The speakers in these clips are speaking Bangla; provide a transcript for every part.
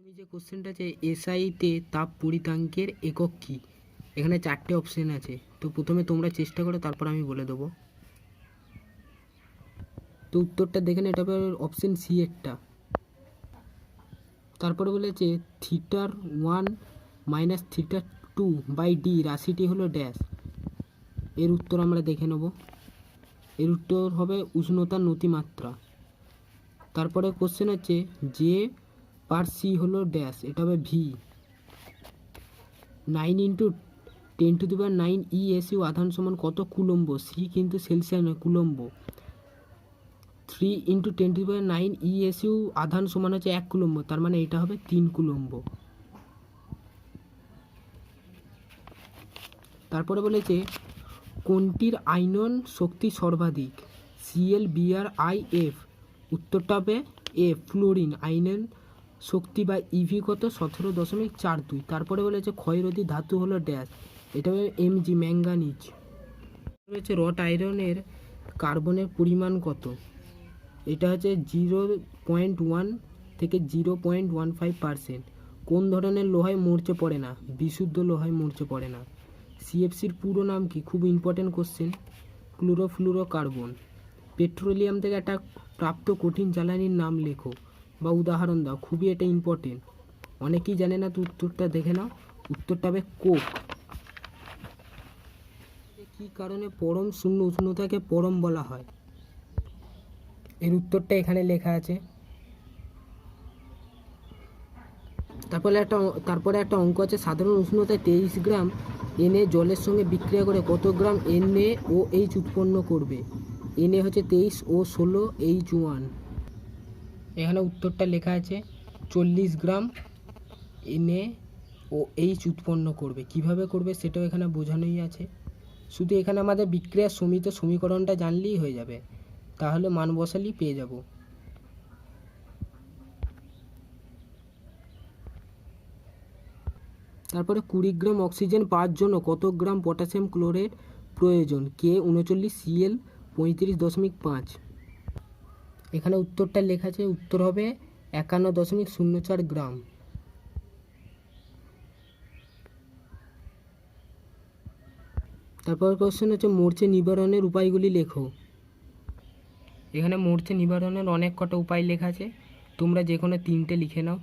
তুমি যে কোশ্চেনটা আছে এসআইতে তাপ পরিতাঙ্কের একক কী, এখানে 4টে অপশন আছে। তো প্রথমে তোমরা চেষ্টা করো, তারপর আমি বলে দেবো। তো উত্তরটা দেখে না, এটা হবে অপশন সি এরটা। তারপরে বলেছে θ1 মাইনাস θ2 বাই ডি রাশিটি হলো ড্যাশ। এর উত্তর আমরা দেখে নেব। এর উত্তর হবে উষ্ণতার নতিমাত্রা। তারপরে কোশ্চেন হচ্ছে জে পার সি হলো ড্যাশ, এটা হবে ভি। 9 × 10⁹ ESU আধান সমান কত কুলম্ব? সি কিন্তু সেলসিয়াস নয়, কুলম্ব। 3 × 10⁹ ESU আধান সমান হচ্ছে 1 কুলম্ব, তার মানে এটা হবে 3 কুলম্ব। তারপরে বলেছে কোনটির আয়নন শক্তি সর্বাধিক? Cl Br IF, উত্তরটা হবে এ ফ্লোরিন। আয়নন শক্তি বা ইভি কত? 17.42। তারপরে বলেছে ক্ষয়রোধী ধাতু হলো ড্যাশ, এটা হবে Mg ম্যাঙ্গানিজ। রয়েছে রট আয়রনের কার্বনের পরিমাণ কত? এটা হচ্ছে 0.1 থেকে 0.15%। কোন ধরনের লোহায় মরচে পড়ে না? বিশুদ্ধ লোহায় মরচে পড়ে না। সিএফসির পুরো নাম কি? খুব ইম্পর্টেন্ট কোশ্চেন, ক্লোরোফ্লুরোকার্বন। পেট্রোলিয়াম থেকে একটা প্রাপ্ত কঠিন জ্বালানির নাম লেখো বা উদাহরণ দাও, খুবই এটা ইম্পর্টেন্ট, অনেকেই জানে না। তো উত্তরটা দেখে নাও, উত্তরটা হবে কোক। কী কারণে পরম শূন্য উষ্ণতাকে পরম বলা হয়? এর উত্তরটা এখানে লেখা আছে। তারপরে একটা অঙ্ক আছে, সাধারণ উষ্ণতায় 23 গ্রাম Na জলের সঙ্গে বিক্রিয়া করে কত গ্রাম NaOH উৎপন্ন করবে? Na হচ্ছে 23 ও 16 H1। এখানে উত্তরটা লেখা আছে 40 গ্রাম NaOH উৎপন্ন করবে। কিভাবে করবে সেটাও এখানে বোঝানোই আছে। শুধু এখানে আমাদের বিক্রিয়ার সমিত সমীকরণটা জানলেই হয়ে যাবে, তাহলে মান বসালেই পেয়ে যাব। তারপরে 20 গ্রাম অক্সিজেন পাওয়ার জন্য কত গ্রাম পটাশিয়াম ক্লোরাইড প্রয়োজন? K 39, Cl 35.5। এখানে উত্তরটা লেখা আছে, উত্তর হবে 51.04 গ্রাম। তারপর কোশ্চেন হচ্ছে মরচে নিবারণের উপায়গুলি লেখো। এখানে মরচে নিবারণের অনেক কটা উপায় লেখা আছে, তোমরা যে কোনো 3টে লিখে নাও।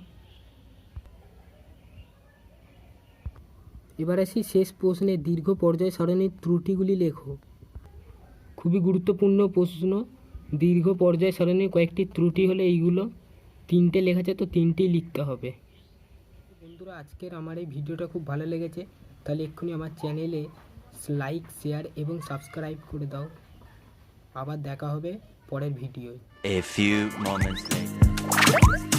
এবার আসি শেষ প্রশ্নে, দীর্ঘ পর্যায় সারণীর ত্রুটিগুলি লেখো। খুবই গুরুত্বপূর্ণ প্রশ্ন। দীর্ঘ পর্যায় সারণীর কয়েকটি ত্রুটি হলো এইগুলো, 3টে লেখা আছে, তো 3টেই লিখতে হবে। বন্ধুরা, আজকের আমার এই ভিডিওটা খুব ভালো লেগেছে, তাহলে এক্ষুনি আমার চ্যানেলে লাইক, শেয়ার এবং সাবস্ক্রাইব করে দাও। আবার দেখা হবে পরের ভিডিওয়। A few moments later.